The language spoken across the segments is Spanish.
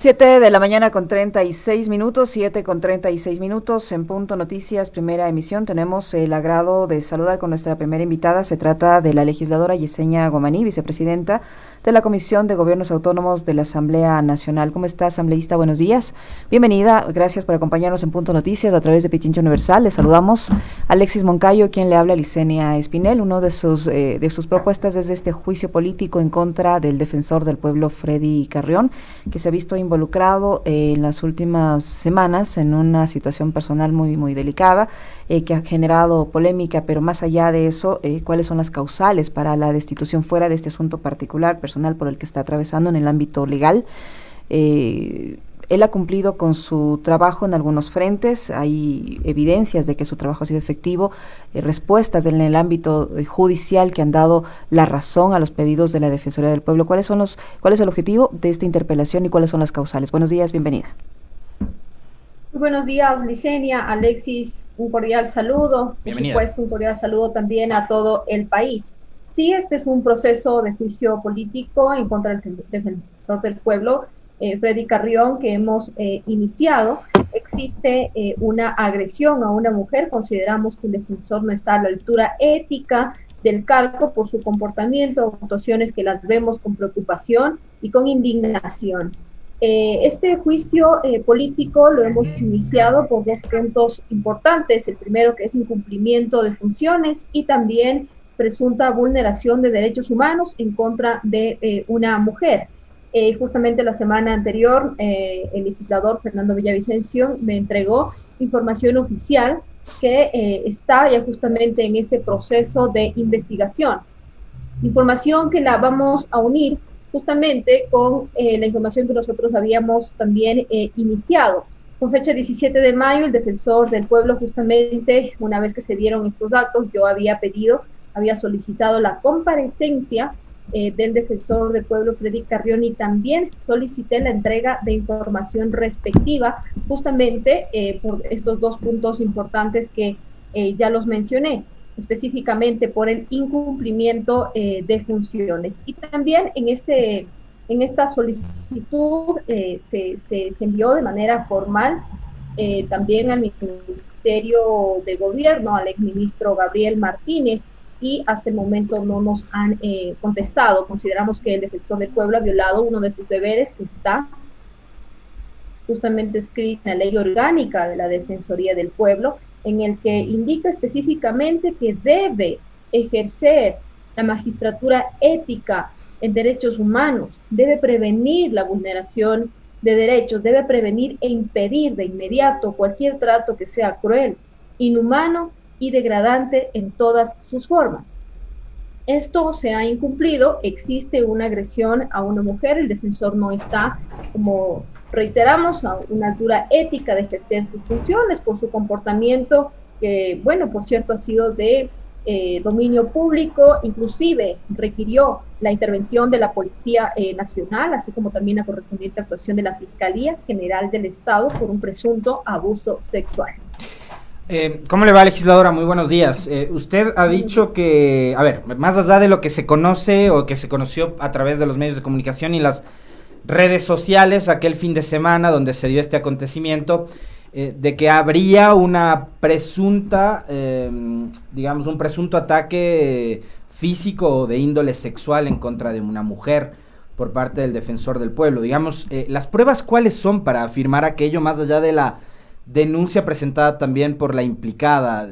7 de la mañana con 36 minutos, 7 con 36 minutos, en Punto Noticias, primera emisión. Tenemos el agrado de saludar con nuestra primera invitada. Se trata de la legisladora Yesenia Gomaní, vicepresidenta de la Comisión de Gobiernos Autónomos de la Asamblea Nacional. ¿Cómo está, asambleísta? Buenos días. Bienvenida, gracias por acompañarnos en Punto Noticias a través de Pichincha Universal. Le saludamos a Alexis Moncayo, quien le habla, Licenia Espinel. Uno de sus propuestas es este juicio político en contra del defensor del pueblo, Freddy Carrión, que se ha visto involucrado en las últimas semanas en una situación personal muy delicada, que ha generado polémica, pero más allá de eso, ¿cuáles son las causales para la destitución fuera de este asunto particular, personal, por el que está atravesando en el ámbito legal? Él ha cumplido con su trabajo en algunos frentes, hay evidencias de que su trabajo ha sido efectivo, respuestas en el ámbito judicial que han dado la razón a los pedidos de la Defensoría del Pueblo. ¿Cuál es el objetivo de esta interpelación y cuáles son las causales? Buenos días, bienvenida. Muy buenos días, Licenia, Alexis, un cordial saludo, por supuesto un cordial saludo también a todo el país. Sí, este es un proceso de juicio político en contra del defensor del pueblo, Freddy Carrión, que hemos iniciado. Existe una agresión a una mujer. Consideramos que el defensor no está a la altura ética del cargo por su comportamiento, actuaciones que las vemos con preocupación y con indignación. Este juicio político lo hemos iniciado por dos puntos importantes. El primero, que es incumplimiento de funciones, y también presunta vulneración de derechos humanos en contra de una mujer. Justamente la semana anterior, el legislador Fernando Villavicencio me entregó información oficial que está ya justamente en este proceso de investigación. Información que la vamos a unir justamente con la información que nosotros habíamos también iniciado. Con fecha 17 de mayo, el defensor del pueblo, justamente una vez que se dieron estos datos, yo había solicitado la comparecencia del defensor del pueblo, Freddy Carrión, y también solicité la entrega de información respectiva, justamente por estos dos puntos importantes que ya los mencioné, específicamente por el incumplimiento de funciones. Y también en esta solicitud se envió de manera formal también al Ministerio de Gobierno, al exministro Gabriel Martínez, y hasta el momento no nos han contestado. Consideramos que el defensor del pueblo ha violado uno de sus deberes, que está justamente escrito en la ley orgánica de la Defensoría del Pueblo, en el que indica específicamente que debe ejercer la magistratura ética en derechos humanos, debe prevenir la vulneración de derechos, debe prevenir e impedir de inmediato cualquier trato que sea cruel, inhumano y degradante en todas sus formas. Esto se ha incumplido, existe una agresión a una mujer, el defensor no está, como reiteramos, a una altura ética de ejercer sus funciones por su comportamiento, que, bueno, por cierto, ha sido de dominio público, inclusive requirió la intervención de la Policía Nacional, así como también la correspondiente actuación de la Fiscalía General del Estado por un presunto abuso sexual. ¿Cómo le va, legisladora? Muy buenos días. Usted ha dicho que, a ver, más allá de lo que se conoce o que se conoció a través de los medios de comunicación y las redes sociales aquel fin de semana donde se dio este acontecimiento, de que habría una presunta, digamos, un presunto ataque físico o de índole sexual en contra de una mujer por parte del defensor del pueblo. Digamos, las pruebas, ¿cuáles son para afirmar aquello, más allá de la denuncia presentada también por la implicada?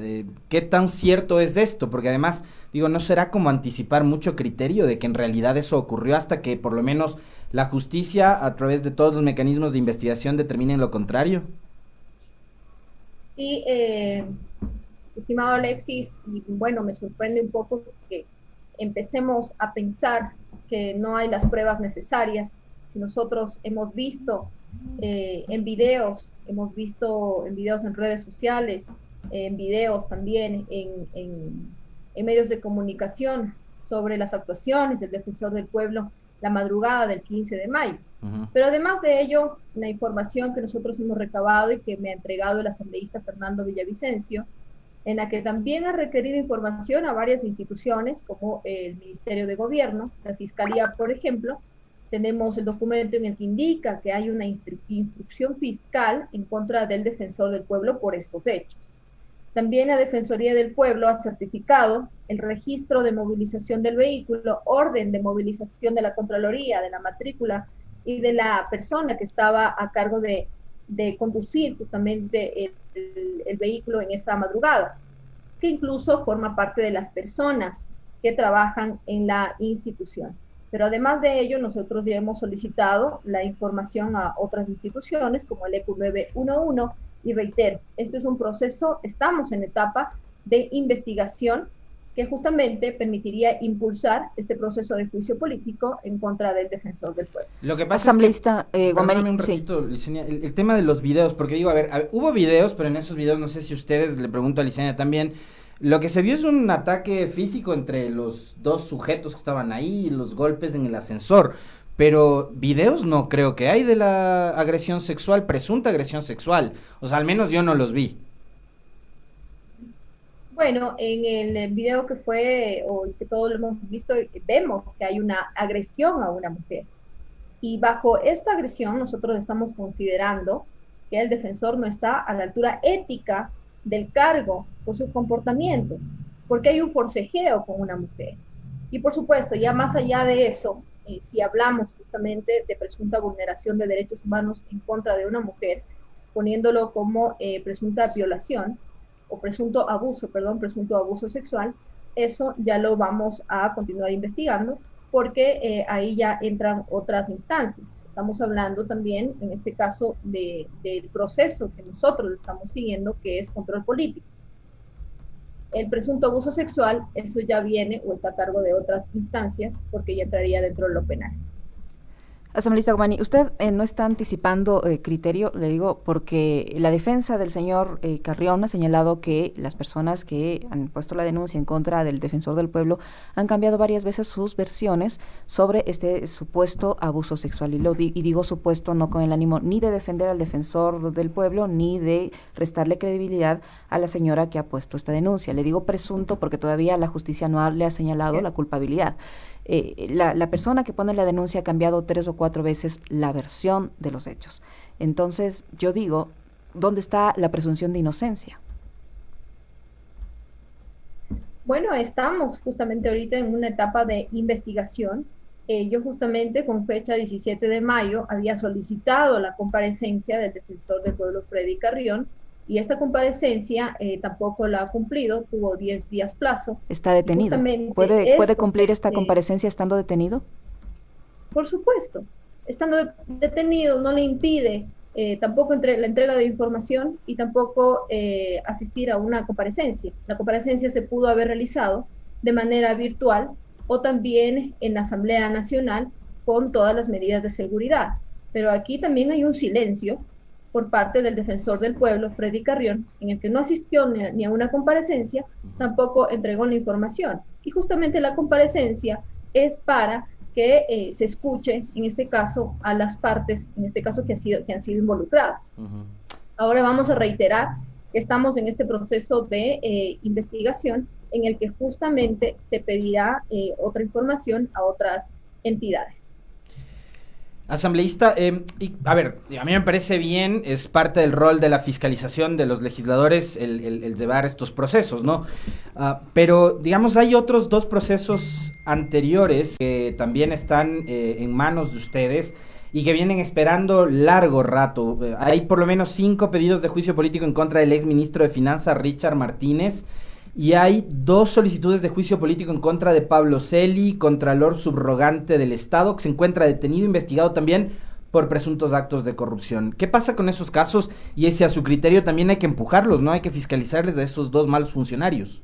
¿Qué tan cierto es esto? Porque además, digo, ¿no será como anticipar mucho criterio de que en realidad eso ocurrió hasta que por lo menos la justicia, a través de todos los mecanismos de investigación, determine lo contrario? Sí, estimado Alexis, y bueno, me sorprende un poco que empecemos a pensar que no hay las pruebas necesarias, que nosotros hemos visto en videos, en redes sociales, en videos también en medios de comunicación sobre las actuaciones del defensor del pueblo la madrugada del 15 de mayo. Pero además de ello, la información que nosotros hemos recabado y que me ha entregado el asambleísta Fernando Villavicencio, en la que también ha requerido información a varias instituciones, como el Ministerio de Gobierno, la Fiscalía, por ejemplo, Tenemos el documento en el que indica que hay una instrucción fiscal en contra del defensor del pueblo por estos hechos. También la Defensoría del Pueblo ha certificado el registro de movilización del vehículo, orden de movilización de la Contraloría, de la matrícula y de la persona que estaba a cargo de conducir justamente el vehículo en esa madrugada, que incluso forma parte de las personas que trabajan en la institución. Pero además de ello, nosotros ya hemos solicitado la información a otras instituciones como el ECU 911, y reitero, esto es un proceso, estamos en etapa de investigación que justamente permitiría impulsar este proceso de juicio político en contra del defensor del pueblo. Lo que pasa Asambleísta, es que, perdóname un ratito, sí. Licenia, el tema de los videos, porque digo, a ver, hubo videos, pero en esos videos, no sé si ustedes, le pregunto a Licenia también, lo que se vio es un ataque físico entre los dos sujetos que estaban ahí, los golpes en el ascensor, pero videos no creo que hay de la agresión sexual, presunta agresión sexual, o sea, al menos yo no los vi. Bueno, en el video que fue, o que todos lo hemos visto, vemos que hay una agresión a una mujer. Y bajo esta agresión nosotros estamos considerando que el defensor no está a la altura ética del cargo por su comportamiento, porque hay un forcejeo con una mujer. Y por supuesto, ya más allá de eso, si hablamos justamente de presunta vulneración de derechos humanos en contra de una mujer, poniéndolo como presunta violación, o presunto abuso sexual, eso ya lo vamos a continuar investigando, porque ahí ya entran otras instancias. Estamos hablando también, en este caso, del proceso que nosotros estamos siguiendo, que es control político. El presunto abuso sexual, eso ya viene o está a cargo de otras instancias, porque ya entraría dentro de lo penal. Asambleísta Gomani, usted no está anticipando criterio, le digo, porque la defensa del señor Carrión ha señalado que las personas que han puesto la denuncia en contra del defensor del pueblo han cambiado varias veces sus versiones sobre este supuesto abuso sexual. Y digo supuesto no con el ánimo ni de defender al defensor del pueblo, ni de restarle credibilidad a la señora que ha puesto esta denuncia. Le digo presunto porque todavía la justicia no le ha señalado la culpabilidad. La persona que pone la denuncia ha cambiado 3 o 4 veces la versión de los hechos. Entonces, yo digo, ¿dónde está la presunción de inocencia? Bueno, estamos justamente ahorita en una etapa de investigación. Yo justamente con fecha 17 de mayo había solicitado la comparecencia del defensor del pueblo, Freddy Carrión, y esta comparecencia tampoco la ha cumplido, tuvo 10 días plazo. ¿Está detenido? ¿Puede cumplir esta comparecencia estando detenido? Por supuesto. Estando detenido no le impide tampoco la entrega de información y tampoco asistir a una comparecencia. La comparecencia se pudo haber realizado de manera virtual o también en la Asamblea Nacional con todas las medidas de seguridad. Pero aquí también hay un silencio por parte del defensor del pueblo, Freddy Carrión, en el que no asistió ni a una comparecencia, tampoco entregó la información. Y justamente la comparecencia es para que se escuche, en este caso, a las partes, en este caso que han sido involucradas. Ahora vamos a reiterar que estamos en este proceso de investigación en el que justamente se pedirá otra información a otras entidades. Asambleísta, y, a ver, a mí me parece bien, es parte del rol de la fiscalización de los legisladores el llevar estos procesos, ¿no? Pero, digamos, hay otros 2 procesos anteriores que también están en manos de ustedes y que vienen esperando largo rato. Hay por lo menos 5 pedidos de juicio político en contra del ex ministro de Finanzas, Richard Martínez, y hay 2 solicitudes de juicio político en contra de Pablo Celi, contralor subrogante del Estado, que se encuentra detenido, investigado también por presuntos actos de corrupción. ¿Qué pasa con esos casos? Y ese a su criterio también hay que empujarlos, ¿no? Hay que fiscalizarles a esos 2 malos funcionarios.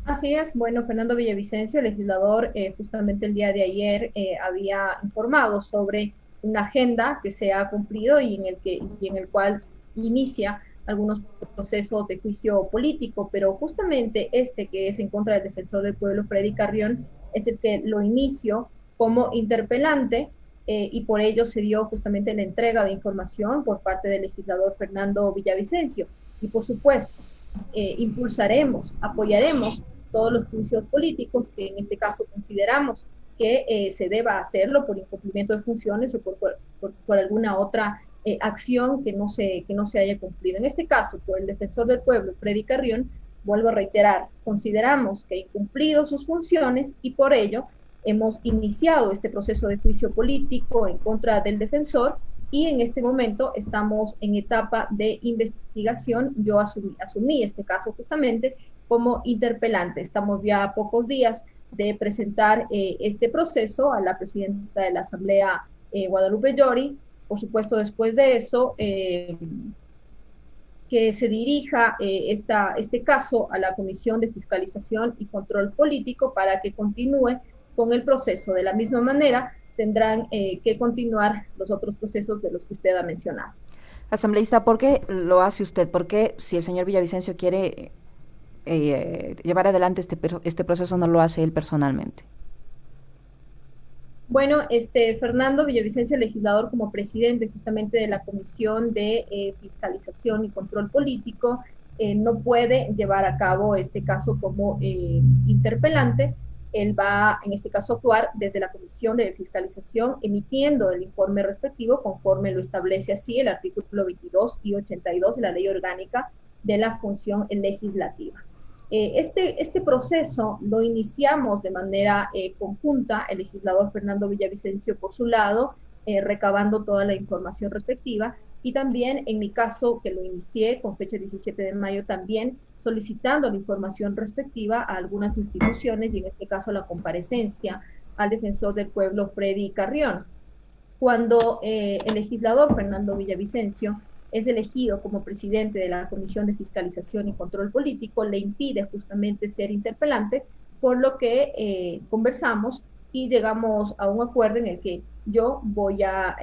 Así es. Bueno, Fernando Villavicencio, el legislador, justamente el día de ayer había informado sobre una agenda que se ha cumplido y en el cual inicia algunos procesos de juicio político, pero justamente este que es en contra del defensor del pueblo, Freddy Carrión, es el que lo inició como interpelante y por ello se dio justamente la entrega de información por parte del legislador Fernando Villavicencio. Y por supuesto, impulsaremos, apoyaremos todos los juicios políticos que en este caso consideramos que se deba hacerlo por incumplimiento de funciones o por alguna otra acción que no se haya cumplido. En este caso, por el defensor del pueblo, Freddy Carrión, vuelvo a reiterar, consideramos que ha incumplido sus funciones y por ello hemos iniciado este proceso de juicio político en contra del defensor y en este momento estamos en etapa de investigación. Yo asumí este caso justamente como interpelante. Estamos ya a pocos días de presentar este proceso a la presidenta de la Asamblea, Guadalupe Llori. Por supuesto, después de eso, que se dirija este caso a la Comisión de Fiscalización y Control Político para que continúe con el proceso. De la misma manera, tendrán que continuar los otros procesos de los que usted ha mencionado. Asambleísta, ¿por qué lo hace usted? ¿Por qué si el señor Villavicencio quiere llevar adelante este proceso no lo hace él personalmente? Bueno, Fernando Villavicencio, legislador como presidente justamente de la Comisión de Fiscalización y Control Político, no puede llevar a cabo este caso como interpelante. Él va, en este caso, a actuar desde la Comisión de Fiscalización, emitiendo el informe respectivo conforme lo establece así el artículo 22 y 82 de la Ley Orgánica de la Función Legislativa. Este proceso lo iniciamos de manera conjunta, el legislador Fernando Villavicencio por su lado, recabando toda la información respectiva, y también en mi caso, que lo inicié con fecha 17 de mayo, también solicitando la información respectiva a algunas instituciones, y en este caso la comparecencia al defensor del pueblo, Freddy Carrión. Cuando el legislador Fernando Villavicencio es elegido como presidente de la Comisión de Fiscalización y Control Político, le impide justamente ser interpelante, por lo que conversamos y llegamos a un acuerdo en el que yo voy a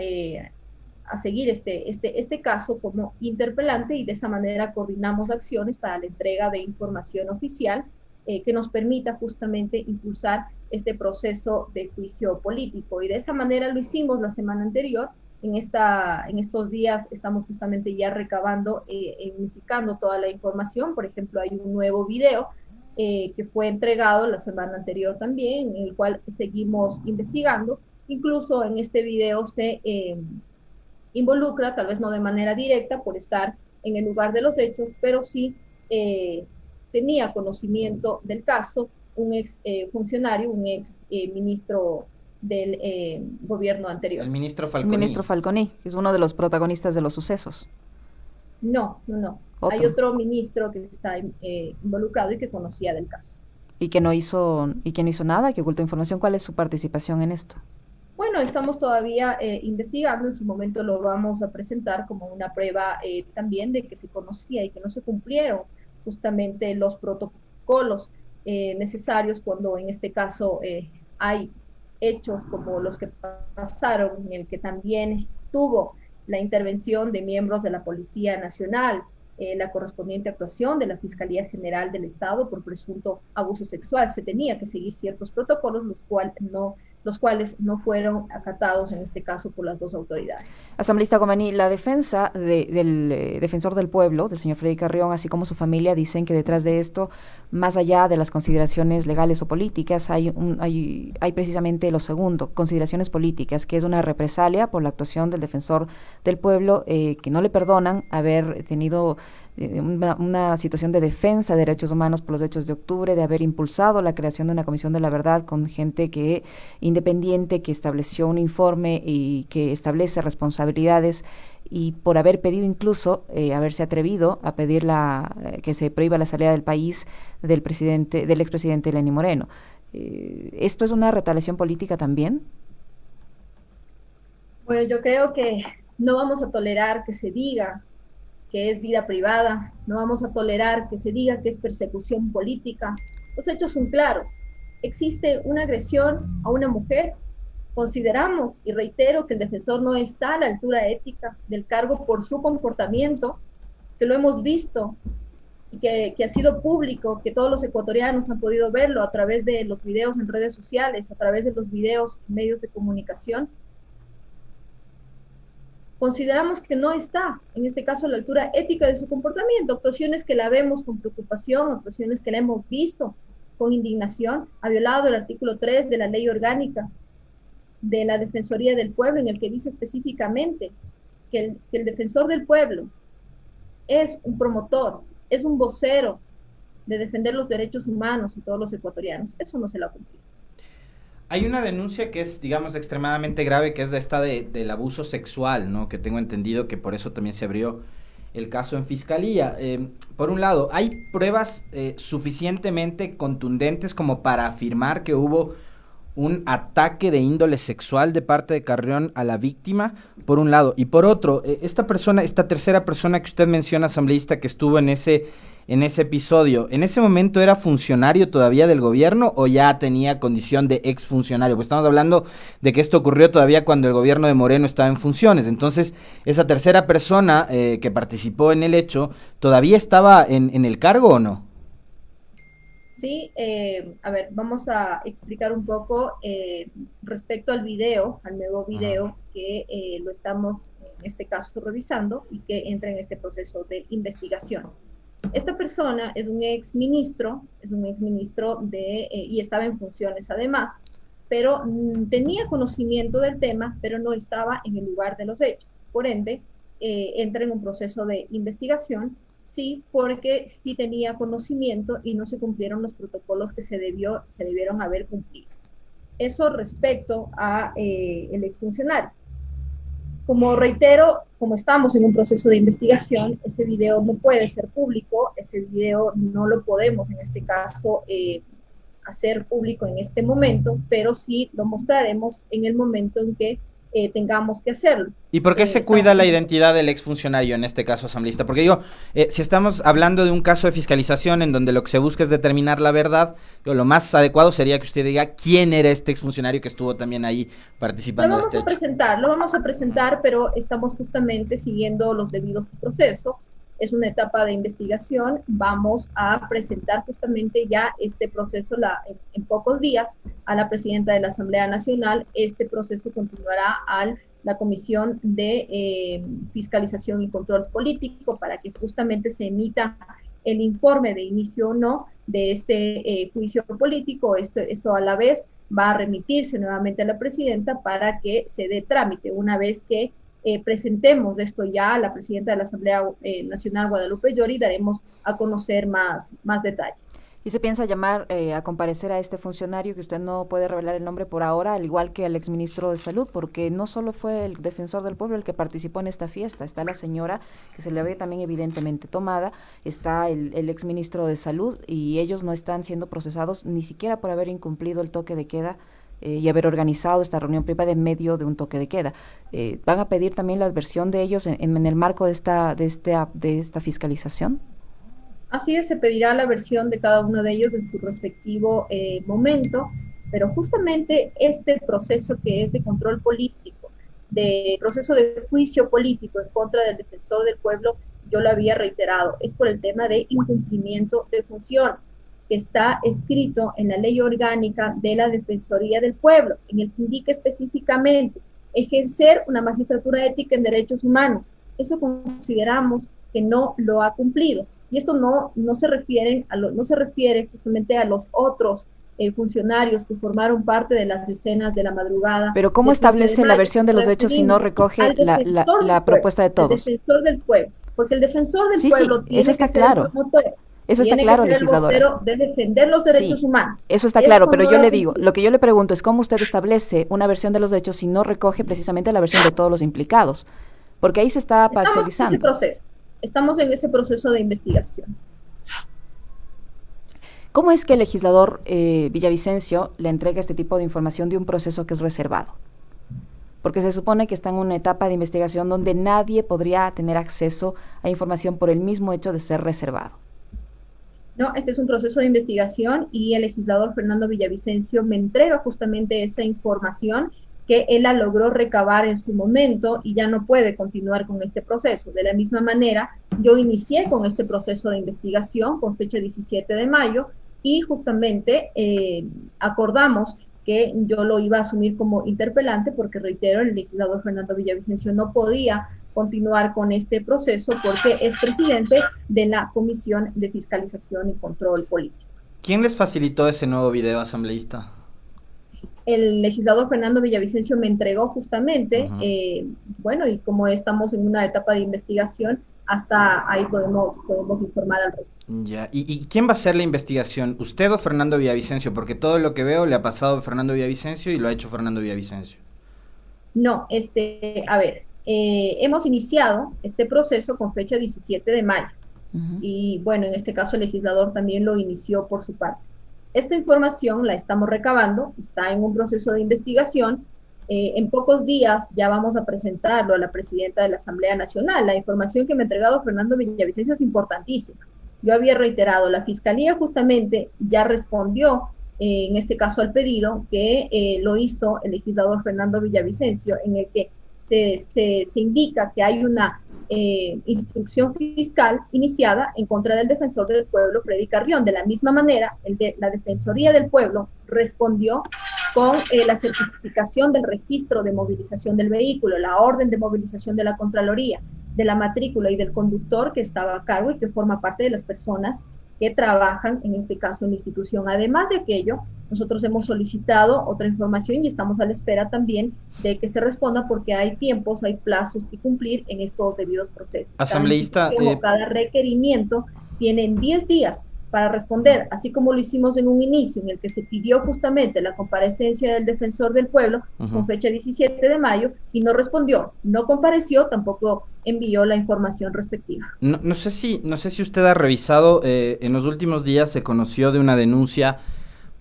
seguir este caso como interpelante, y de esa manera coordinamos acciones para la entrega de información oficial que nos permita justamente impulsar este proceso de juicio político. Y de esa manera lo hicimos la semana anterior. En estos días estamos justamente ya recabando e unificando toda la información. Por ejemplo, hay un nuevo video que fue entregado la semana anterior también, en el cual seguimos investigando. Incluso en este video se involucra, tal vez no de manera directa por estar en el lugar de los hechos, pero sí tenía conocimiento del caso un ex funcionario, un ex ministro del gobierno anterior. El ministro Falconi. El ministro Falconi, que es uno de los protagonistas de los sucesos. No. ¿Otro? Hay otro ministro que está involucrado y que conocía del caso. ¿Y que no hizo nada, que ocultó información? ¿Cuál es su participación en esto? Bueno, estamos todavía investigando. En su momento lo vamos a presentar como una prueba también de que se conocía y que no se cumplieron justamente los protocolos necesarios cuando en este caso hay hechos como los que pasaron, en el que también tuvo la intervención de miembros de la Policía Nacional, la correspondiente actuación de la Fiscalía General del Estado por presunto abuso sexual. Se tenía que seguir ciertos protocolos, los cuales no fueron acatados en este caso por las dos autoridades. Asambleísta Gomaní, la defensa del defensor del pueblo, del señor Freddy Carrión, así como su familia, dicen que detrás de esto, más allá de las consideraciones legales o políticas, hay precisamente lo segundo, consideraciones políticas, que es una represalia por la actuación del defensor del pueblo, que no le perdonan haber tenido una situación de defensa de derechos humanos por los hechos de octubre, de haber impulsado la creación de una comisión de la verdad con gente independiente, que estableció un informe y que establece responsabilidades, y por haber pedido incluso, haberse atrevido a pedir que se prohíba la salida del país del expresidente Lenín Moreno. ¿Esto es una retaliación política también? Bueno, yo creo que no vamos a tolerar que se diga que es vida privada, no vamos a tolerar que se diga que es persecución política. Los hechos son claros. Existe una agresión a una mujer. Consideramos, y reitero, que el defensor no está a la altura ética del cargo por su comportamiento, que lo hemos visto y que ha sido público, que todos los ecuatorianos han podido verlo a través de los videos en redes sociales, a través de los videos en medios de comunicación. Consideramos que no está, en este caso, a la altura ética de su comportamiento, actuaciones que la vemos con preocupación, actuaciones que la hemos visto con indignación, ha violado el artículo 3 de la Ley Orgánica de la Defensoría del Pueblo, en el que dice específicamente que el defensor del pueblo es un promotor, es un vocero de defender los derechos humanos de todos los ecuatorianos. Eso no se lo ha cumplido. Hay una denuncia que es, digamos, extremadamente grave, que es esta del abuso sexual, ¿no? Que tengo entendido que por eso también se abrió el caso en fiscalía. Por un lado, ¿hay pruebas suficientemente contundentes como para afirmar que hubo un ataque de índole sexual de parte de Carrión a la víctima, por un lado? Y por otro, esta tercera persona que usted menciona, asambleísta, que estuvo en ese episodio, ¿en ese momento era funcionario todavía del gobierno o ya tenía condición de exfuncionario? Pues estamos hablando de que esto ocurrió todavía cuando el gobierno de Moreno estaba en funciones. Entonces, esa tercera persona que participó en el hecho, ¿todavía estaba en el cargo o no? Sí, a ver, vamos a explicar un poco respecto al video, al nuevo video que lo estamos en este caso revisando y que entra en este proceso de investigación. Esta persona es un exministro y estaba en funciones además, pero tenía conocimiento del tema, pero no estaba en el lugar de los hechos. Por ende, entra en un proceso de investigación. Sí, porque sí tenía conocimiento y no se cumplieron los protocolos que se debieron haber cumplido. Eso respecto a el exfuncionario. Como reitero, como estamos en un proceso de investigación, ese video no puede ser público, ese video no lo podemos en este caso hacer público en este momento, pero sí lo mostraremos en el momento en que tengamos que hacerlo. ¿Y por qué se cuida la identidad del exfuncionario en este caso, asambleísta? Porque digo, si estamos hablando de un caso de fiscalización en donde lo que se busca es determinar la verdad, lo más adecuado sería que usted diga quién era este exfuncionario que estuvo también ahí participando. Lo vamos a presentar, pero estamos justamente siguiendo los debidos procesos. Es una etapa de investigación. Vamos a presentar justamente ya este proceso en pocos días a la presidenta de la Asamblea Nacional. Este proceso continuará a la Comisión de Fiscalización y Control Político para que justamente se emita el informe de inicio o no de este juicio político. Esto a la vez va a remitirse nuevamente a la presidenta para que se dé trámite. Una vez que presentemos esto ya a la presidenta de la Asamblea Nacional, Guadalupe Llori, daremos a conocer más detalles. ¿Y se piensa llamar a comparecer a este funcionario que usted no puede revelar el nombre por ahora, al igual que al exministro de Salud? Porque no solo fue el defensor del pueblo el que participó en esta fiesta, está la señora que se le ve también evidentemente tomada, está el exministro de Salud y ellos no están siendo procesados ni siquiera por haber incumplido el toque de queda y haber organizado esta reunión privada en medio de un toque de queda. ¿Van a pedir también la versión de ellos en el marco de esta fiscalización? Así es, se pedirá la versión de cada uno de ellos en su respectivo momento, pero justamente este proceso que es de control político, de proceso de juicio político en contra del defensor del pueblo, yo lo había reiterado, es por el tema de incumplimiento de funciones, que está escrito en la Ley Orgánica de la Defensoría del Pueblo, en el que indica específicamente ejercer una magistratura ética en derechos humanos. Eso consideramos que no lo ha cumplido. Y esto no se refiere justamente a los otros funcionarios que formaron parte de las escenas de la madrugada. Pero ¿cómo establece la versión de los hechos si no recoge la propuesta de todos? El defensor del pueblo, porque el defensor del pueblo tiene eso está que ser claro. el promotor. Eso está claro, legisladora. El vocero de defender los derechos humanos. Eso está claro, pero yo le digo, lo que yo le pregunto es cómo usted establece una versión de los hechos si no recoge precisamente la versión de todos los implicados, porque ahí se está parcializando. Estamos en ese proceso de investigación. ¿Cómo es que el legislador Villavicencio le entrega este tipo de información de un proceso que es reservado? Porque se supone que está en una etapa de investigación donde nadie podría tener acceso a información por el mismo hecho de ser reservado. No, este es un proceso de investigación y el legislador Fernando Villavicencio me entrega justamente esa información que él la logró recabar en su momento y ya no puede continuar con este proceso. De la misma manera, yo inicié con este proceso de investigación con fecha 17 de mayo y justamente acordamos que yo lo iba a asumir como interpelante porque, reitero, el legislador Fernando Villavicencio no podía continuar con este proceso porque es presidente de la Comisión de Fiscalización y Control Político. ¿Quién les facilitó ese nuevo video, asambleísta? El legislador Fernando Villavicencio me entregó justamente, bueno, y como estamos en una etapa de investigación, hasta ahí podemos informar al respecto. Ya. ¿Y quién va a hacer la investigación? ¿Usted o Fernando Villavicencio? Porque todo lo que veo le ha pasado a Fernando Villavicencio y lo ha hecho Fernando Villavicencio. No, a ver, hemos iniciado este proceso con fecha 17 de mayo. Y bueno, en este caso el legislador también lo inició por su parte. Esta información la estamos recabando, está en un proceso de investigación. En pocos días ya vamos a presentarlo a la presidenta de la Asamblea Nacional. La información que me ha entregado Fernando Villavicencio es importantísima. Yo había reiterado, la Fiscalía justamente ya respondió, en este caso al pedido que lo hizo el legislador Fernando Villavicencio, en el que se indica que hay una instrucción fiscal iniciada en contra del defensor del pueblo, Freddy Carrión. De la misma manera, la Defensoría del Pueblo respondió con la certificación del registro de movilización del vehículo, la orden de movilización de la Contraloría, de la matrícula y del conductor que estaba a cargo y que forma parte de las personas que trabajan, en este caso, en la institución. Además de aquello, nosotros hemos solicitado otra información y estamos a la espera también de que se responda, porque hay tiempos, hay plazos que cumplir en estos debidos procesos. Asambleísta, cada requerimiento tienen 10 días para responder, así como lo hicimos en un inicio, en el que se pidió justamente la comparecencia del defensor del pueblo con fecha 17 de mayo, y no respondió, no compareció, tampoco envió la información respectiva. No sé si usted ha revisado, en los últimos días se conoció de una denuncia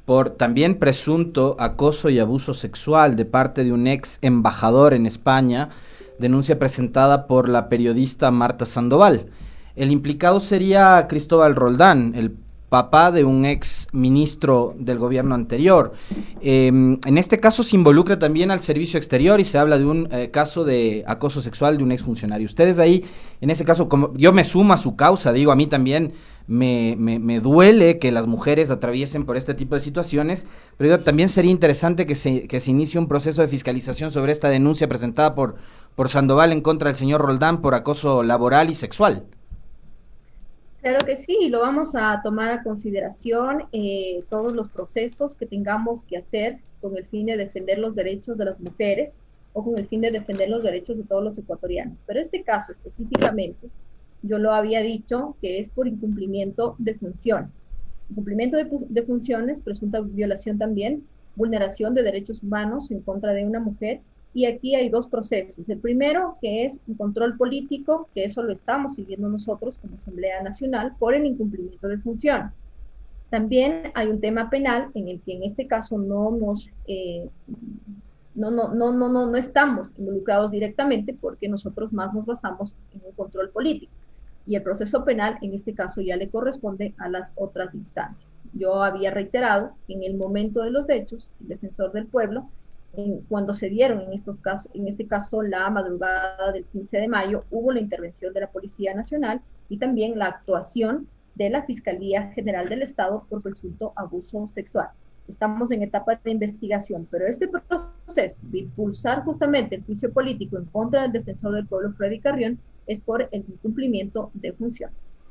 por también presunto acoso y abuso sexual de parte de un ex embajador en España, denuncia presentada por la periodista Marta Sandoval. El implicado sería Cristóbal Roldán, el papá de un ex ministro del gobierno anterior. En este caso se involucra también al servicio exterior y se habla de un caso de acoso sexual de un ex funcionario. Ustedes ahí, en ese caso, como yo me sumo a su causa, digo, a mí también me duele que las mujeres atraviesen por este tipo de situaciones, pero también sería interesante que se inicie un proceso de fiscalización sobre esta denuncia presentada por Sandoval en contra del señor Roldán por acoso laboral y sexual. Claro que sí, lo vamos a tomar a consideración, todos los procesos que tengamos que hacer con el fin de defender los derechos de las mujeres o con el fin de defender los derechos de todos los ecuatorianos. Pero este caso específicamente, yo lo había dicho que es por incumplimiento de funciones. Incumplimiento de funciones, presunta violación también, vulneración de derechos humanos en contra de una mujer. Y aquí hay dos procesos. El primero, que es un control político, que eso lo estamos siguiendo nosotros como Asamblea Nacional por el incumplimiento de funciones. También hay un tema penal en el que en este caso no estamos involucrados directamente, porque nosotros más nos basamos en un control político. Y el proceso penal en este caso ya le corresponde a las otras instancias. Yo había reiterado que en el momento de los hechos, el defensor del pueblo, cuando se dieron en este caso la madrugada del 15 de mayo, hubo la intervención de la Policía Nacional y también la actuación de la Fiscalía General del Estado por presunto abuso sexual. Estamos en etapa de investigación, pero este proceso de impulsar justamente el juicio político en contra del defensor del pueblo, Freddy Carrión, es por el incumplimiento de funciones.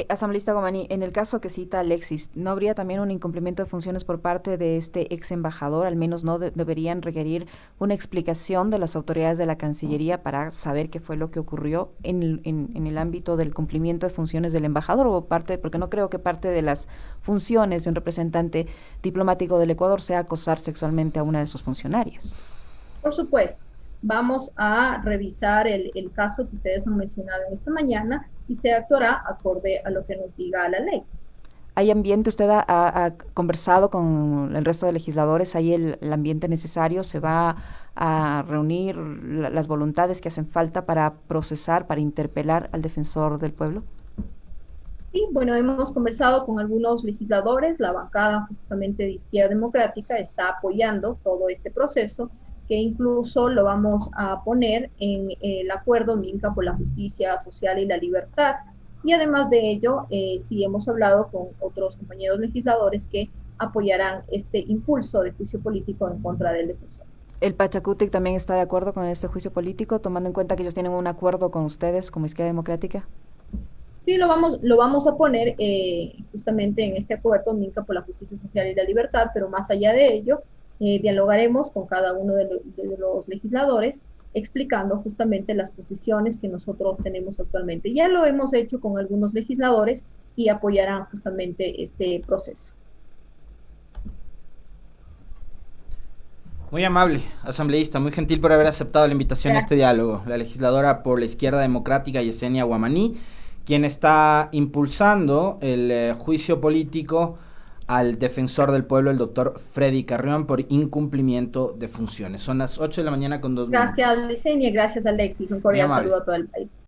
Asambleísta Gomaní, en el caso que cita Alexis, ¿no habría también un incumplimiento de funciones por parte de este ex embajador? Al menos no deberían requerir una explicación de las autoridades de la Cancillería para saber qué fue lo que ocurrió en el ámbito del cumplimiento de funciones del embajador, o parte, porque no creo que parte de las funciones de un representante diplomático del Ecuador sea acosar sexualmente a una de sus funcionarias. Por supuesto. Vamos a revisar el caso que ustedes han mencionado en esta mañana y se actuará acorde a lo que nos diga la ley. ¿Hay ambiente? ¿Usted ha conversado con el resto de legisladores? ¿Hay el ambiente necesario? ¿Se va a reunir las voluntades que hacen falta para procesar, para interpelar al defensor del pueblo? Sí, bueno, hemos conversado con algunos legisladores. La bancada justamente de Izquierda Democrática está apoyando todo este proceso, que incluso lo vamos a poner en el acuerdo Minca por la Justicia Social y la Libertad. Y además de ello, sí hemos hablado con otros compañeros legisladores que apoyarán este impulso de juicio político en contra del defensor. ¿El Pachacútec también está de acuerdo con este juicio político, tomando en cuenta que ellos tienen un acuerdo con ustedes como Izquierda Democrática? Sí, lo vamos a poner justamente en este acuerdo Minca por la Justicia Social y la Libertad, pero más allá de ello, dialogaremos con cada uno de los legisladores explicando justamente las posiciones que nosotros tenemos actualmente. Ya lo hemos hecho con algunos legisladores y apoyarán justamente este proceso. Muy amable, asambleísta, muy gentil por haber aceptado la invitación a este diálogo. La legisladora por la Izquierda Democrática, Yesenia Guamaní, quien está impulsando el juicio político al defensor del pueblo, el doctor Freddy Carrión, por incumplimiento de funciones. Son las 8 de la mañana con 2 minutos. Gracias, Yesenia, gracias, Alexis. Un cordial saludo a todo el país.